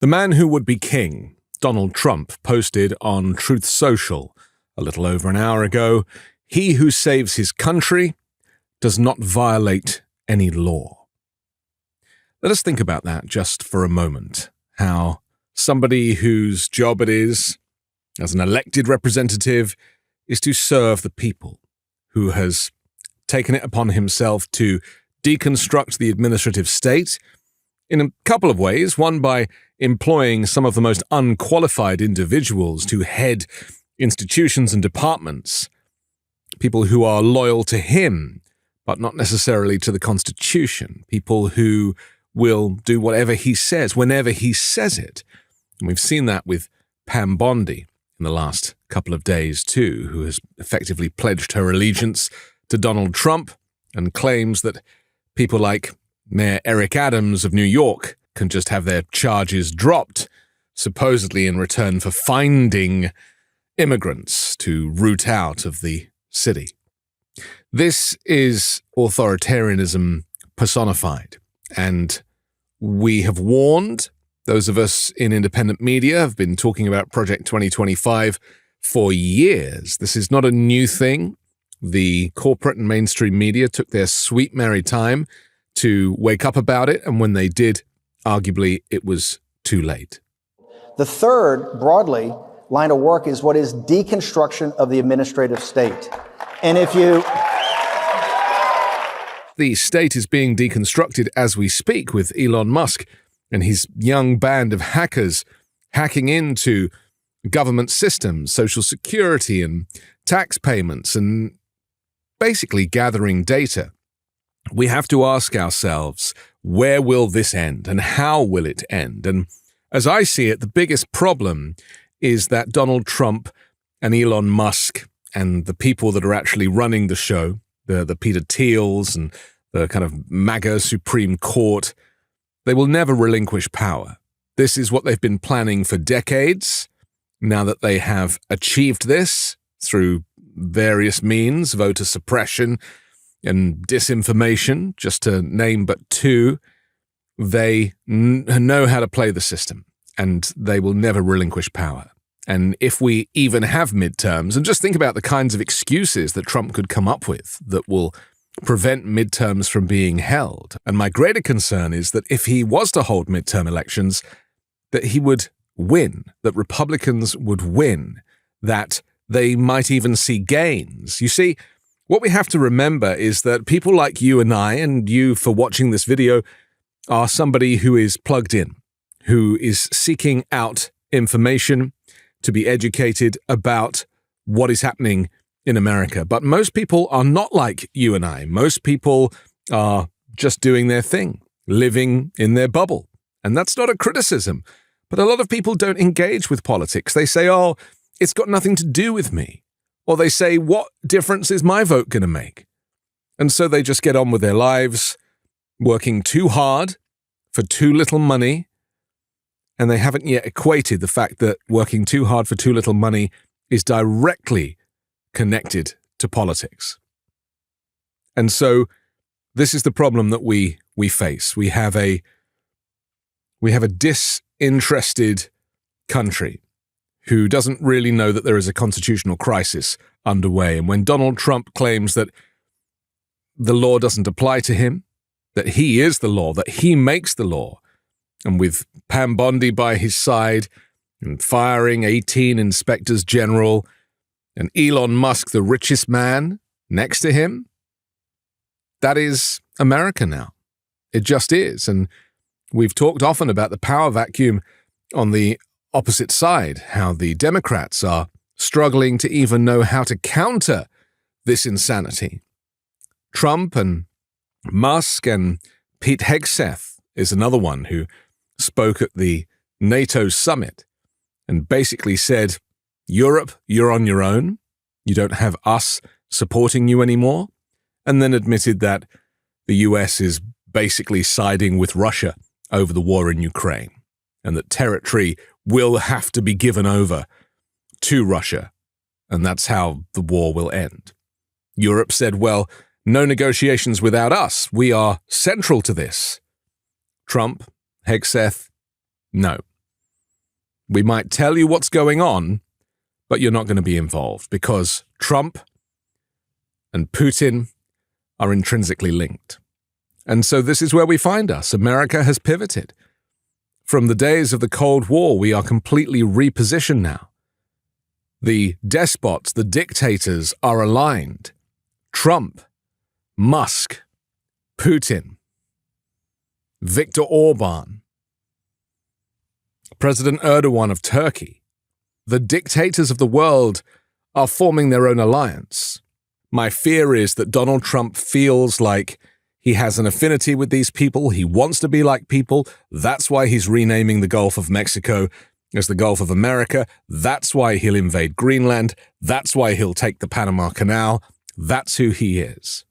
The man who would be king, Donald Trump, posted on Truth Social a little over an hour ago, "He who saves his country does not violate any law." Let us think about that just for a moment, how somebody whose job it is, as an elected representative, is to serve the people, who has taken it upon himself to deconstruct the administrative state in a couple of ways. One, by employing some of the most unqualified individuals to head institutions and departments, people who are loyal to him, but not necessarily to the Constitution, people who will do whatever he says, whenever he says it. And we've seen that with Pam Bondi in the last couple of days too, who has effectively pledged her allegiance to Donald Trump and claims that people like Mayor Eric Adams of New York can just have their charges dropped, supposedly in return for finding immigrants to root out of the city. This is authoritarianism personified, and we have warned, those of us in independent media have been talking about Project 2025 for years. This is not a new thing. The corporate and mainstream media took their sweet merry time to wake up about it, and when they did, arguably it was too late. The third, broadly, line of work is what is deconstruction of the administrative state. And if you... The state is being deconstructed as we speak, with Elon Musk and his young band of hackers hacking into government systems, social security and tax payments, and basically gathering data. We have to ask ourselves, where will this end and how will it end? And as I see it, the biggest problem is that Donald Trump and Elon Musk and the people that are actually running the show, the Peter Thiels and the kind of MAGA Supreme Court, they will never relinquish power. This is what they've been planning for decades. Now that they have achieved this through various means, voter suppression and disinformation, just to name but two, they know how to play the system, and they will never relinquish power. And if we even have midterms, and just think about the kinds of excuses that Trump could come up with that will prevent midterms from being held. And my greater concern is that if he was to hold midterm elections, that he would win, that Republicans would win, that they might even see gains. You see, what we have to remember is that people like you and I, and you for watching this video, are somebody who is plugged in, who is seeking out information to be educated about what is happening in America. But most people are not like you and I. Most people are just doing their thing, living in their bubble. And that's not a criticism. But a lot of people don't engage with politics. They say, oh, it's got nothing to do with me. Or they say, what difference is my vote going to make? And so they just get on with their lives, working too hard for too little money. And they haven't yet equated the fact that working too hard for too little money is directly connected to politics. And so this is the problem that we face. We have a disinterested country who doesn't really know that there is a constitutional crisis underway. And when Donald Trump claims that the law doesn't apply to him, that he is the law, that he makes the law, and with Pam Bondi by his side and firing 18 inspectors general and Elon Musk, the richest man, next to him, that is America now. It just is. And we've talked often about the power vacuum on the opposite side, how the Democrats are struggling to even know how to counter this insanity. Trump and Musk and Pete Hegseth is another one who spoke at the NATO summit and basically said, Europe, you're on your own. You don't have us supporting you anymore. And then admitted that the US is basically siding with Russia over the war in Ukraine, and that territory will have to be given over to Russia, and that's how the war will end. Europe said, well, no negotiations without us. We are central to this. Trump, Hegseth, no. We might tell you what's going on, but you're not going to be involved because Trump and Putin are intrinsically linked. And so this is where we find us. America has pivoted. From the days of the Cold War, we are completely repositioned now. The despots, the dictators are aligned. Trump, Musk, Putin, Viktor Orban, President Erdogan of Turkey. The dictators of the world are forming their own alliance. My fear is that Donald Trump feels like he has an affinity with these people. He wants to be like people. That's why he's renaming the Gulf of Mexico as the Gulf of America. That's why he'll invade Greenland. That's why he'll take the Panama Canal. That's who he is.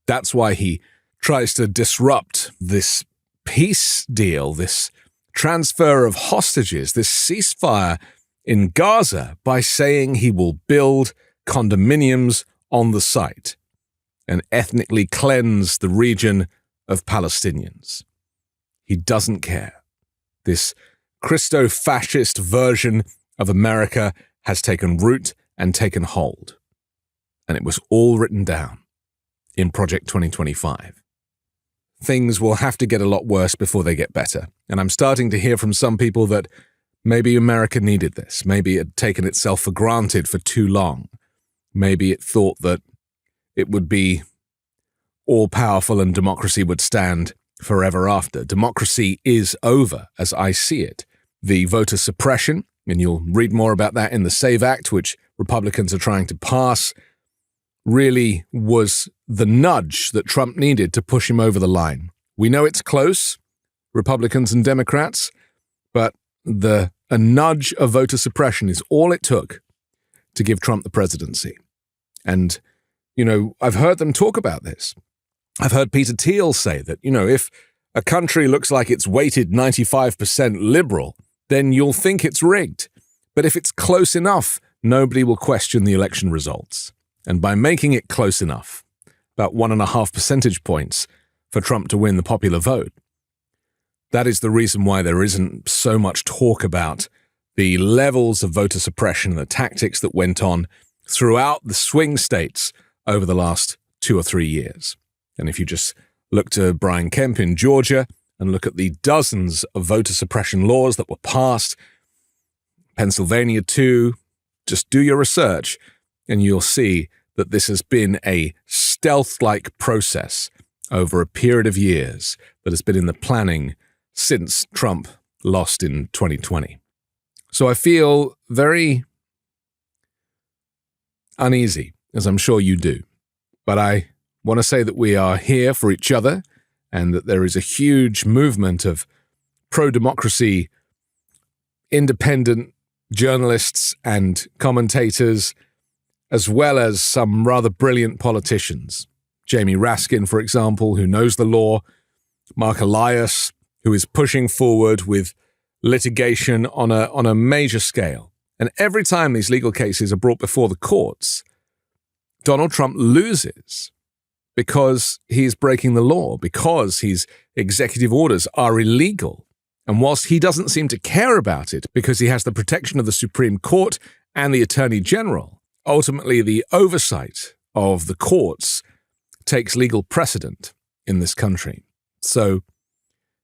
That's why he tries to disrupt this peace deal, this transfer of hostages, this ceasefire in Gaza by saying he will build condominiums on the site and ethnically cleanse the region of Palestinians. He doesn't care. This Christofascist version of America has taken root and taken hold. And it was all written down in Project 2025. Things will have to get a lot worse before they get better. And I'm starting to hear from some people that maybe America needed this. Maybe it had taken itself for granted for too long. Maybe it thought that it would be all-powerful and democracy would stand forever after. Democracy is over, as I see it. The voter suppression, and you'll read more about that in the SAVE Act, which Republicans are trying to pass, really was the nudge that Trump needed to push him over the line. We know it's close, Republicans and Democrats, but a nudge of voter suppression is all it took to give Trump the presidency. And, I've heard them talk about this. I've heard Peter Thiel say that, if a country looks like it's weighted 95% liberal, then you'll think it's rigged. But if it's close enough, nobody will question the election results. And by making it close enough, about 1.5 percentage points for Trump to win the popular vote, that is the reason why there isn't so much talk about the levels of voter suppression and the tactics that went on throughout the swing states over the last 2 or 3 years. And if you just look to Brian Kemp in Georgia and look at the dozens of voter suppression laws that were passed, Pennsylvania too, just do your research and you'll see that this has been a stealth-like process over a period of years that has been in the planning since Trump lost in 2020. So I feel very uneasy, as I'm sure you do. But I want to say that we are here for each other and that there is a huge movement of pro-democracy, independent journalists and commentators, as well as some rather brilliant politicians. Jamie Raskin, for example, who knows the law, Mark Elias, who is pushing forward with litigation on a major scale. And every time these legal cases are brought before the courts, Donald Trump loses because he's breaking the law, because his executive orders are illegal. And whilst he doesn't seem to care about it because he has the protection of the Supreme Court and the Attorney General, ultimately the oversight of the courts takes legal precedent in this country. So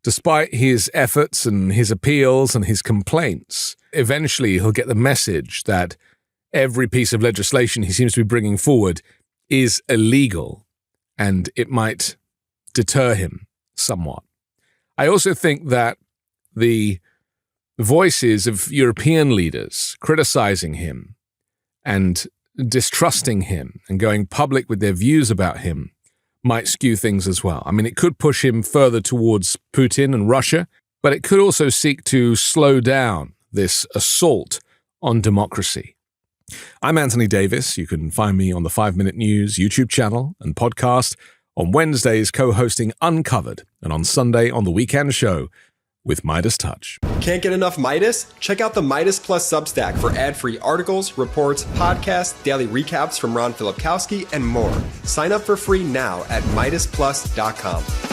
despite his efforts and his appeals and his complaints, eventually he'll get the message that every piece of legislation he seems to be bringing forward is illegal, and it might deter him somewhat. I also think that the voices of European leaders criticizing him and distrusting him and going public with their views about him might skew things as well. I mean, it could push him further towards Putin and Russia, but it could also seek to slow down this assault on democracy. I'm Anthony Davis. You can find me on the 5 Minute News YouTube channel and podcast, on Wednesdays co-hosting Uncovered, and on Sunday on The Weekend Show with MeidasTouch. Can't get enough Meidas? Check out the Meidas Plus Substack for ad-free articles, reports, podcasts, daily recaps from Ron Filipkowski, and more. Sign up for free now at MeidasPlus.com.